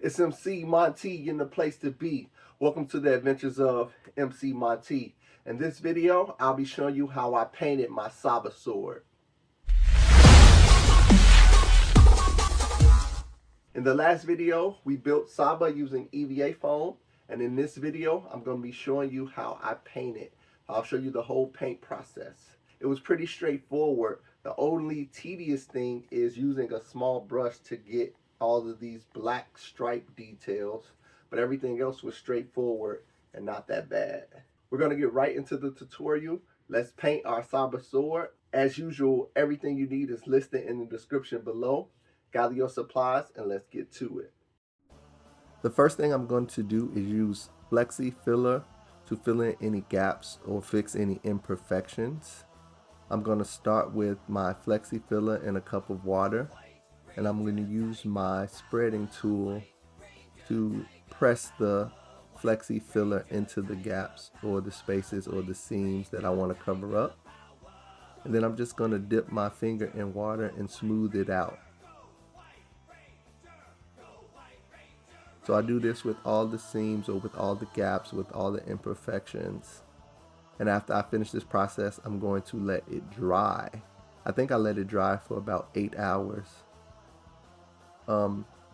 It's MC Monte in the place to be. Welcome to the adventures of MC Monte. In this video, I'll be showing you how I painted my Saba sword. In the last video, we built Saba using EVA foam, and in this video, I'm going to be showing you how I paint it. I'll show you the whole paint process. It was pretty straightforward. The only tedious thing is using a small brush to get all of these black stripe details, but everything else was straightforward and not that bad. We're going to get right into the tutorial. Let's paint our Saba sword. As usual, everything you need is listed in the description below. Gather your supplies and let's get to it. The first thing I'm going to do is use Flexi filler to fill in any gaps or fix any imperfections. I'm going to start with my Flexi filler in a cup of water, and I'm going to use my spreading tool to press the Flexi filler into the gaps or the spaces or the seams that I want to cover up. And then I'm just going to dip my finger in water and smooth it out. So I do this with all the seams or with all the gaps, with all the imperfections. And after I finish this process, I'm going to let it dry. I think I let it dry for about 8 hours.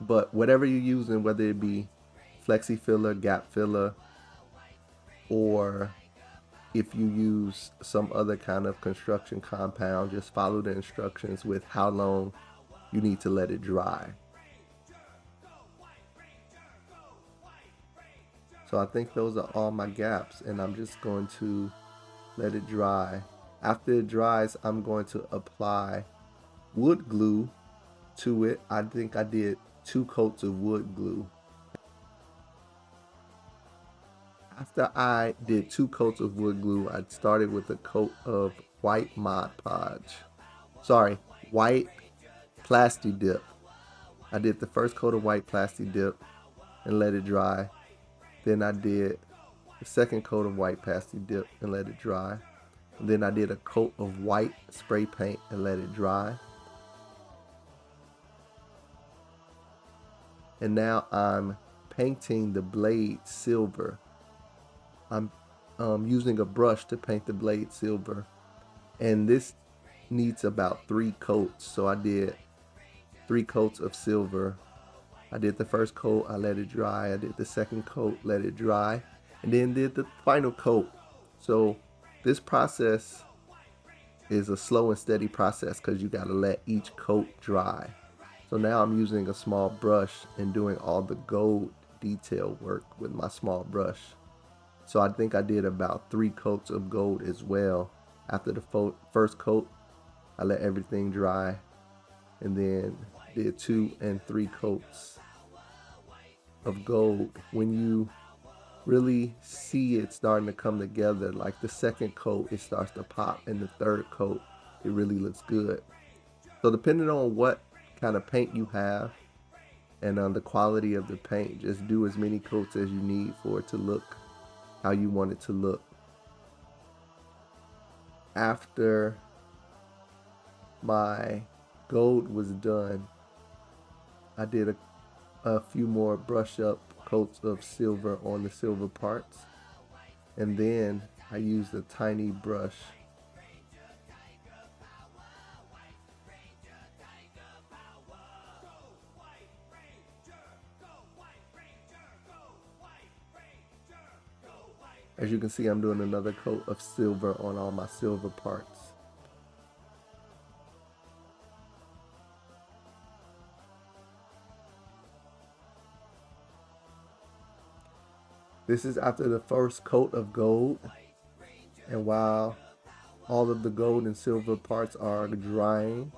But whatever you're using, whether it be Flexi filler, gap filler, or if you use some other kind of construction compound, just follow the instructions with how long you need to let it dry. So I think those are all my gaps, and I'm just going to let it dry. After it dries, I'm going to apply wood glue to it. I think I did 2 coats of wood glue. After I did 2 coats of wood glue, I started with a coat of white Mod Podge. Sorry, white plasidip. I did the first coat of white plasidip and let it dry. Then I did the second coat of white plasidip and let it dry. And then I did a coat of white spray paint and let it dry. And now I'm painting the blade silver. I'm using a brush to paint the blade silver. And this needs about 3 coats. So I did 3 coats of silver. I did the first coat, I let it dry. I did the second coat, let it dry, and then did the final coat. So this process is a slow and steady process because you got to let each coat dry. So now I'm using a small brush and doing all the gold detail work with my small brush. So I think I did about 3 coats of gold as well. After the first coat, I let everything dry and then did 2 and 3 coats of gold. When you really see it starting to come together, like the second coat, it starts to pop, and the third coat, it really looks good. So depending on what kind of paint you have and on the quality of the paint, just do as many coats as you need for it to look how you want it to look. After my gold was done, I did a few more brush up coats of silver on the silver parts, and then I used a tiny brush as you can see. I'm doing another coat of silver on all my silver parts. This is after the first coat of gold, and while all of the gold and silver parts are drying,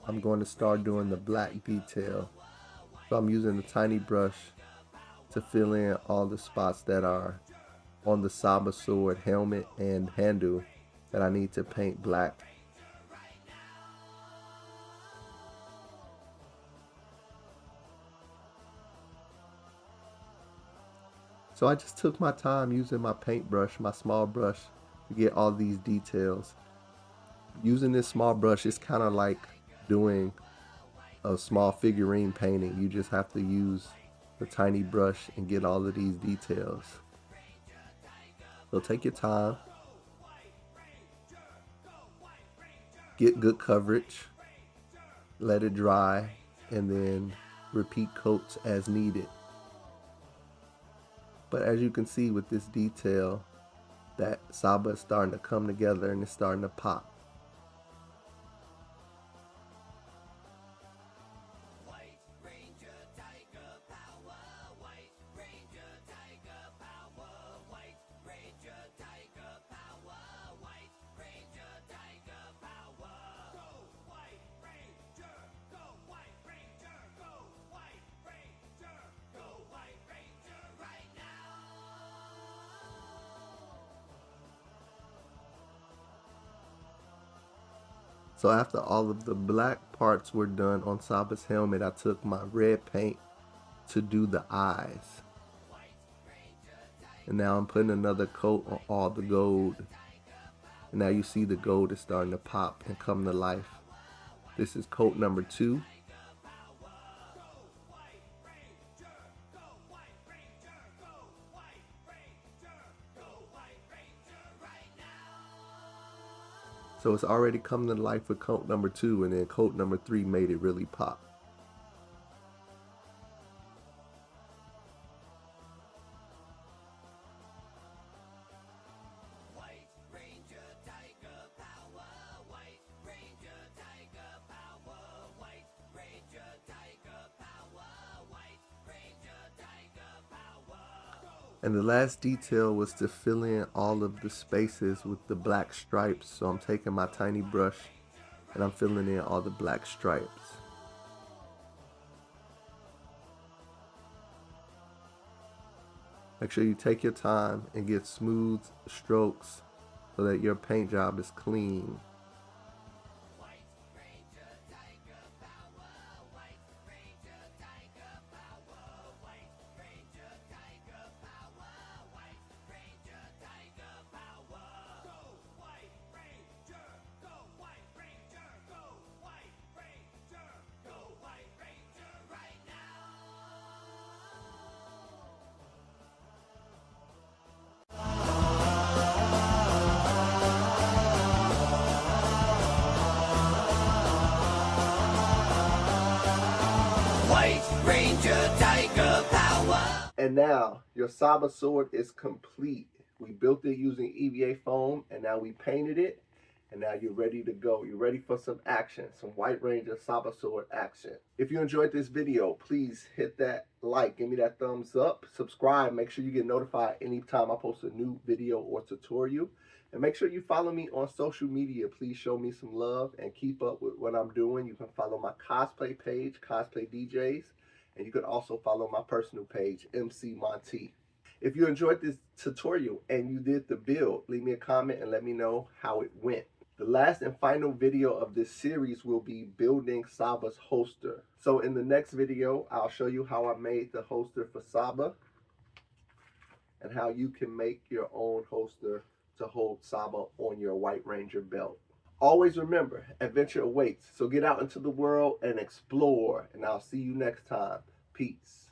I'm going to start doing the black detail. So I'm using a tiny brush to fill in all the spots that are on the Saba sword helmet and handle that I need to paint black. So I just took my time using my paintbrush, my small brush, to get all these details. Using this small brush, it's kind of like doing a small figurine painting. You just have to use the tiny brush and get all of these details. So take your time, get good coverage, let it dry, and then repeat coats as needed. But as you can see with this detail, that Saba is starting to come together and it's starting to pop. So after all of the black parts were done on Saba's helmet, I took my red paint to do the eyes. And now I'm putting another coat on all the gold. And now you see the gold is starting to pop and come to life. This is coat number 2. So it's already coming to life with coat number 2, and then coat number 3 made it really pop. And the last detail was to fill in all of the spaces with the black stripes. So I'm taking my tiny brush and I'm filling in all the black stripes. Make sure you take your time and get smooth strokes so that your paint job is clean. And now your Saba sword is complete. We built it using EVA foam, and now we painted it, and now you're ready to go. You're ready for some action, some White Ranger Saba sword action. If you enjoyed this video, please hit that like, give me that thumbs up, subscribe, make sure you get notified anytime I post a new video or tutorial. And make sure you follow me on social media. Please show me some love and keep up with what I'm doing. You can follow my cosplay page, Cosplay DJs. And you can also follow my personal page, Emcee Monte. If you enjoyed this tutorial and you did the build, leave me a comment and let me know how it went. The last and final video of this series will be building Saba's holster. So in the next video, I'll show you how I made the holster for Saba and how you can make your own holster to hold Saba on your White Ranger belt. Always remember, adventure awaits. So get out into the world and explore. And I'll see you next time. Peace.